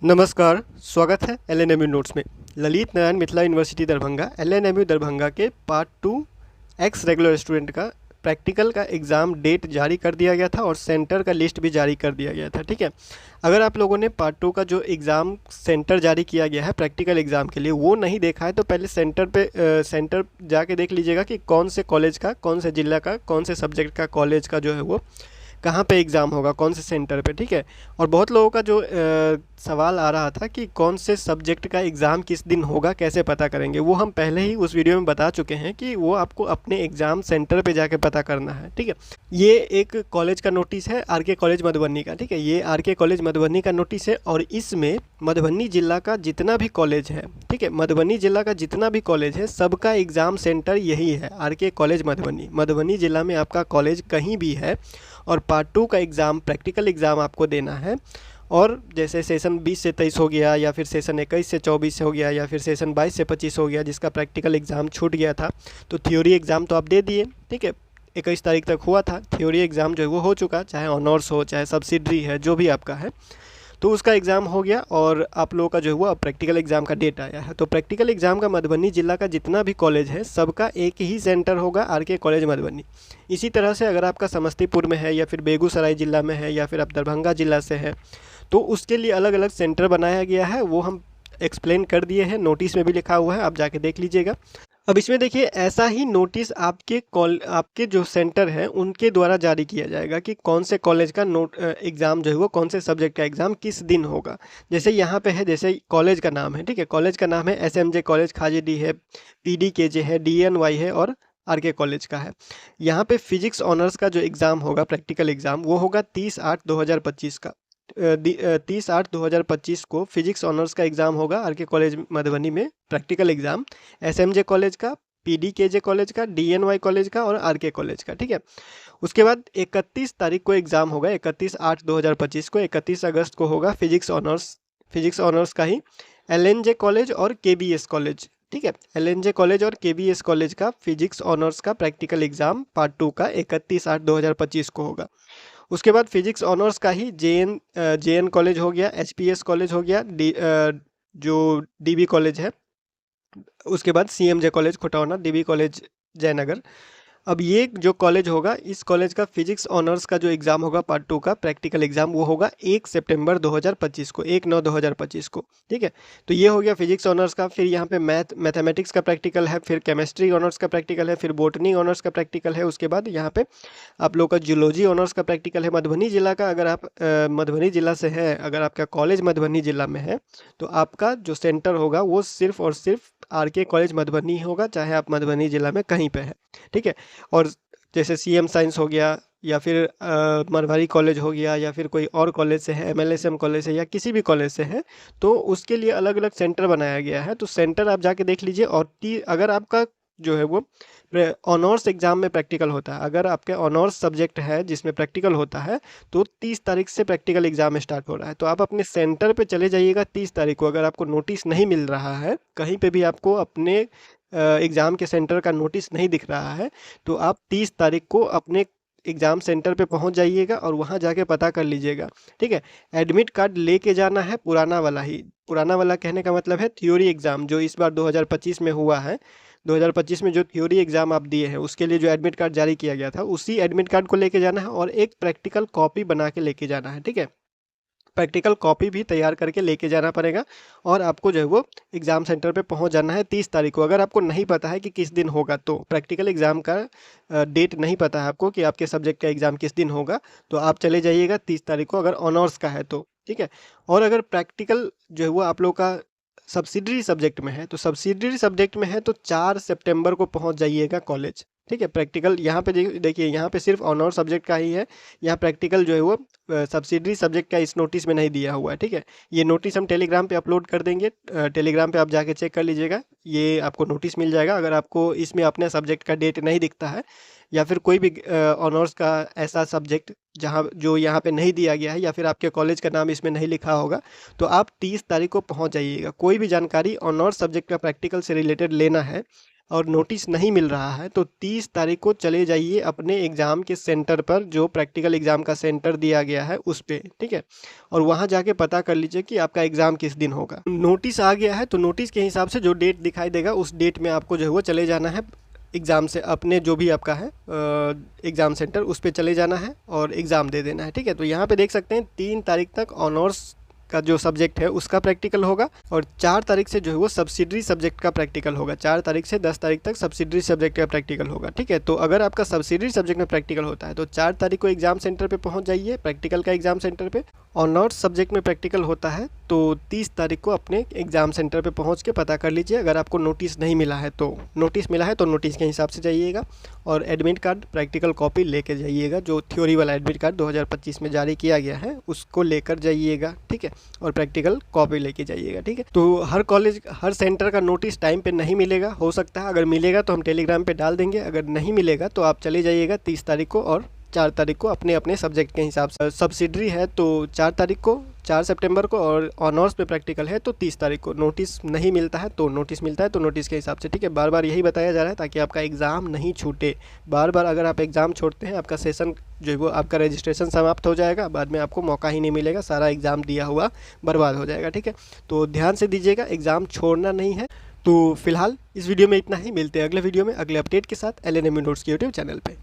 नमस्कार, स्वागत है एलएनएमयू नोट्स में। ललित नारायण मिथिला यूनिवर्सिटी दरभंगा एलएनएमयू दरभंगा के पार्ट 2 एक्स रेगुलर स्टूडेंट का प्रैक्टिकल का एग्ज़ाम डेट जारी कर दिया गया था और सेंटर का लिस्ट भी जारी कर दिया गया था। ठीक है, अगर आप लोगों ने पार्ट 2 का जो एग्ज़ाम सेंटर जारी किया गया है प्रैक्टिकल एग्ज़ाम के लिए वो नहीं देखा है तो पहले सेंटर जाके देख लीजिएगा कि कौन से कॉलेज का, कौन से ज़िला का, कौन से सब्जेक्ट का कॉलेज का जो है वो कहाँ पे एग्ज़ाम होगा, कौन से सेंटर पे। ठीक है, और बहुत लोगों का जो सवाल आ रहा था कि कौन से सब्जेक्ट का एग्ज़ाम किस दिन होगा, कैसे पता करेंगे, वो हम पहले ही उस वीडियो में बता चुके हैं कि वो आपको अपने एग्ज़ाम सेंटर पे जाके पता करना है। ठीक है, ये एक कॉलेज का नोटिस है, आरके कॉलेज मधुबनी का। ठीक है, ये आरके कॉलेज मधुबनी का नोटिस है और इसमें मधुबनी ज़िला का जितना भी कॉलेज है, ठीक है, मधुबनी ज़िला का जितना भी कॉलेज है सबका एग्ज़ाम सेंटर यही है, आरके कॉलेज मधुबनी। मधुबनी ज़िला में आपका कॉलेज कहीं भी है और पार्ट 2 का एग्ज़ाम प्रैक्टिकल एग्ज़ाम आपको देना है। और जैसे सेशन 20 से 23 हो गया, या फिर सेशन 21 से 24 हो गया, या फिर सेशन 22 से 25 हो गया जिसका प्रैक्टिकल एग्ज़ाम छूट गया था, तो थ्योरी एग्ज़ाम तो आप दे दिए। ठीक है, 21 तारीख तक हुआ था, थ्योरी एग्ज़ाम जो है वो हो चुका, चाहे ऑनर्स हो चाहे सब्सिडरी है जो भी आपका है, तो उसका एग्ज़ाम हो गया और आप लोगों का जो है वो अब प्रैक्टिकल एग्ज़ाम का डेट आया है। तो प्रैक्टिकल एग्ज़ाम का मधुबनी ज़िला का जितना भी कॉलेज है सबका एक ही सेंटर होगा, आरके कॉलेज मधुबनी। इसी तरह से अगर आपका समस्तीपुर में है या फिर बेगूसराय ज़िला में है या फिर आप दरभंगा ज़िला से है तो उसके लिए अलग अलग सेंटर बनाया गया है, वो हम एक्सप्लेन कर दिए हैं, नोटिस में भी लिखा हुआ है, आप जाके देख लीजिएगा। अब इसमें देखिए ऐसा ही नोटिस आपके जो सेंटर हैं उनके द्वारा जारी किया जाएगा कि कौन से कॉलेज का एग्ज़ाम जो है वो कौन से सब्जेक्ट का एग्ज़ाम किस दिन होगा। जैसे यहाँ पे है, जैसे कॉलेज का नाम है, ठीक है, कॉलेज का नाम है एसएमजे कॉलेज खाजीडी है, पीडीकेजे है, डीएनवाई है और आरके कॉलेज का है। यहाँ पे फिजिक्स ऑनर्स का जो एग्ज़ाम होगा प्रैक्टिकल एग्ज़ाम वो होगा 30/8/2025 का। 30/8/2025 को फिजिक्स ऑनर्स का एग्ज़ाम होगा आरके कॉलेज मधुबनी में प्रैक्टिकल एग्ज़ाम, एसएमजे कॉलेज का, पीडीकेजे कॉलेज का, डीएनवाई कॉलेज का और आरके कॉलेज का। ठीक है, उसके बाद 31 तारीख को एग्ज़ाम होगा, 31/8/2025 को, 31 अगस्त को होगा फिजिक्स ऑनर्स का ही एलएनजे कॉलेज और केबीएस कॉलेज। ठीक है, एलएनजे कॉलेज और केबीएस कॉलेज का फिजिक्स ऑनर्स का प्रैक्टिकल एग्ज़ाम पार्ट 2 का 31/8/2025 को होगा। उसके बाद फिजिक्स ऑनर्स का ही जेएन कॉलेज हो गया, एचपीएस कॉलेज हो गया, जो डीबी कॉलेज है, उसके बाद CMJ college Khutauna, dB college Jaynagar. अब ये जो कॉलेज होगा, इस कॉलेज का फिजिक्स ऑनर्स का जो एग्ज़ाम होगा पार्ट 2 का प्रैक्टिकल एग्ज़ाम वो होगा 1 सितंबर 2025 को, 1/9/2025 को। ठीक है, तो ये हो गया फिजिक्स ऑनर्स का। फिर यहाँ पे मैथमेटिक्स का प्रैक्टिकल है, फिर केमिस्ट्री ऑनर्स का प्रैक्टिकल है, फिर बोटनी ऑनर्स का प्रैक्टिकल है। उसके बाद यहाँ पे आप लोग का जूलॉजी ऑनर्स का प्रैक्टिकल है। मधुबनी ज़िला का, अगर आप मधुबनी ज़िला से है, अगर आपका कॉलेज मधुबनी ज़िला में है तो आपका जो सेंटर होगा वो सिर्फ और सिर्फ आरके कॉलेज मधुबनी ही होगा, चाहे आप मधुबनी ज़िला में कहीं पे है। ठीक है, और जैसे सीएम साइंस हो गया या फिर मरवारी कॉलेज हो गया या फिर कोई और कॉलेज से है, एमएलएसएम कॉलेज से या किसी भी कॉलेज से है, तो उसके लिए अलग अलग सेंटर बनाया गया है। तो सेंटर आप जाके देख लीजिए। और अगर आपका जो है वो ऑनर्स एग्ज़ाम में प्रैक्टिकल होता है, अगर आपके ऑनर्स सब्जेक्ट है जिसमें प्रैक्टिकल होता है, तो 30 तारीख से प्रैक्टिकल एग्ज़ाम स्टार्ट हो रहा है। तो आप अपने सेंटर पे चले जाइएगा 30 तारीख को। अगर आपको नोटिस नहीं मिल रहा है, कहीं पे भी आपको अपने एग्ज़ाम के सेंटर का नोटिस नहीं दिख रहा है, तो आप 30 तारीख को अपने एग्ज़ाम सेंटर पे पहुंच जाइएगा और वहां जाके पता कर लीजिएगा। ठीक है, एडमिट कार्ड लेके जाना है, पुराना वाला ही। पुराना वाला कहने का मतलब है थ्योरी एग्ज़ाम जो इस बार 2025 में हुआ है। 2025 में जो थ्योरी एग्ज़ाम आप दिए हैं उसके लिए जो एडमिट कार्ड जारी किया गया था, उसी एडमिट कार्ड को लेके जाना है और एक प्रैक्टिकल कॉपी बना के लेके जाना है। ठीक है, प्रैक्टिकल कॉपी भी तैयार करके लेके जाना पड़ेगा और आपको जो है वो एग्ज़ाम सेंटर पे पहुंच जाना है 30 तारीख को। अगर आपको नहीं पता है कि किस दिन होगा, तो प्रैक्टिकल एग्ज़ाम का डेट नहीं पता है आपको कि आपके सब्जेक्ट का एग्ज़ाम किस दिन होगा, तो आप चले जाइएगा 30 तारीख को, अगर ऑनर्स का है तो। ठीक है, और अगर प्रैक्टिकल जो है वो आप लोग का सब्सिडरी सब्जेक्ट में है, तो सब्सिडरी सब्जेक्ट में है तो 4 सितंबर को पहुंच जाइएगा कॉलेज। ठीक है, प्रैक्टिकल यहाँ पे देखिए, यहाँ पे सिर्फ ऑनर सब्जेक्ट का ही है, यहाँ प्रैक्टिकल जो है वो सब्सिडरी सब्जेक्ट का इस नोटिस में नहीं दिया हुआ है। ठीक है, ये नोटिस हम टेलीग्राम पे अपलोड कर देंगे, टेलीग्राम पे आप जाके चेक कर लीजिएगा, ये आपको नोटिस मिल जाएगा। अगर आपको इसमें अपने सब्जेक्ट का डेट नहीं दिखता है या फिर कोई भी ऑनर्स का ऐसा सब्जेक्ट जहाँ जो यहाँ पे नहीं दिया गया है या फिर आपके कॉलेज का नाम इसमें नहीं लिखा होगा, तो आप 30 तारीख को पहुँच जाइएगा। कोई भी जानकारी ऑनर्स सब्जेक्ट का प्रैक्टिकल से रिलेटेड लेना है, और नोटिस नहीं मिल रहा है तो 30 तारीख को चले जाइए अपने एग्ज़ाम के सेंटर पर, जो प्रैक्टिकल एग्ज़ाम का सेंटर दिया गया है उस पे, ठीक है। और वहाँ जाके पता कर लीजिए कि आपका एग्ज़ाम किस दिन होगा। नोटिस आ गया है तो नोटिस के हिसाब से जो डेट दिखाई देगा उस डेट में आपको जो है वो चले जाना है एग्ज़ाम से, अपने जो भी आपका है एग्ज़ाम सेंटर उस पर चले जाना है और एग्ज़ाम दे देना है, ठीक है। तो यहाँ पे देख सकते हैं 3 तारीख तक ऑनर्स का जो सब्जेक्ट है उसका प्रैक्टिकल होगा और 4 तारीख से जो है वो सब्सिडरी सब्जेक्ट का प्रैक्टिकल होगा। 4 तारीख से 10 तारीख तक सब्सिडरी सब्जेक्ट का प्रैक्टिकल होगा, ठीक है। तो अगर आपका सब्सिडरी सब्जेक्ट में प्रैक्टिकल होता है तो 4 तारीख को एग्ज़ाम सेंटर पे पहुंच जाइए, प्रैक्टिकल का एग्ज़ाम सेंटर पे। ऑनर्स सब्जेक्ट में प्रैक्टिकल होता है तो 30 तारीख को अपने एग्ज़ाम सेंटर पे पहुंच के पता कर लीजिए। अगर आपको नोटिस नहीं मिला है तो नोटिस मिला है तो नोटिस के हिसाब से जाइएगा और एडमिट कार्ड प्रैक्टिकल कॉपी लेके जाइएगा, जो थ्योरी वाला एडमिट कार्ड 2025 में जारी किया गया है उसको लेकर जाइएगा, ठीक है। और प्रैक्टिकल कॉपी लेके जाइएगा, ठीक है। तो हर कॉलेज हर सेंटर का नोटिस टाइम पे नहीं मिलेगा, हो सकता है अगर मिलेगा तो हम टेलीग्राम पे डाल देंगे, अगर नहीं मिलेगा तो आप चले जाइएगा 30 तारीख को और 4 तारीख को अपने अपने सब्जेक्ट के हिसाब से। सब्सिडरी है तो 4 तारीख को, 4 सितंबर को, और ऑनर्स पे प्रैक्टिकल है तो 30 तारीख को। नोटिस नहीं मिलता है तो नोटिस मिलता है तो नोटिस के हिसाब से, ठीक है। बार बार यही बताया जा रहा है ताकि आपका एग्ज़ाम नहीं छूटे। बार बार अगर आप एग्ज़ाम छोड़ते हैं आपका सेशन जो है वो आपका रजिस्ट्रेशन समाप्त हो जाएगा, बाद में आपको मौका ही नहीं मिलेगा, सारा एग्ज़ाम दिया हुआ बर्बाद हो जाएगा, ठीक है। तो ध्यान से दीजिएगा, एग्ज़ाम छोड़ना नहीं है। तो फिलहाल इस वीडियो में इतना ही, मिलते हैं अगले वीडियो में अगले अपडेट के साथ LNMU नोट्स के यूट्यूब चैनल पे।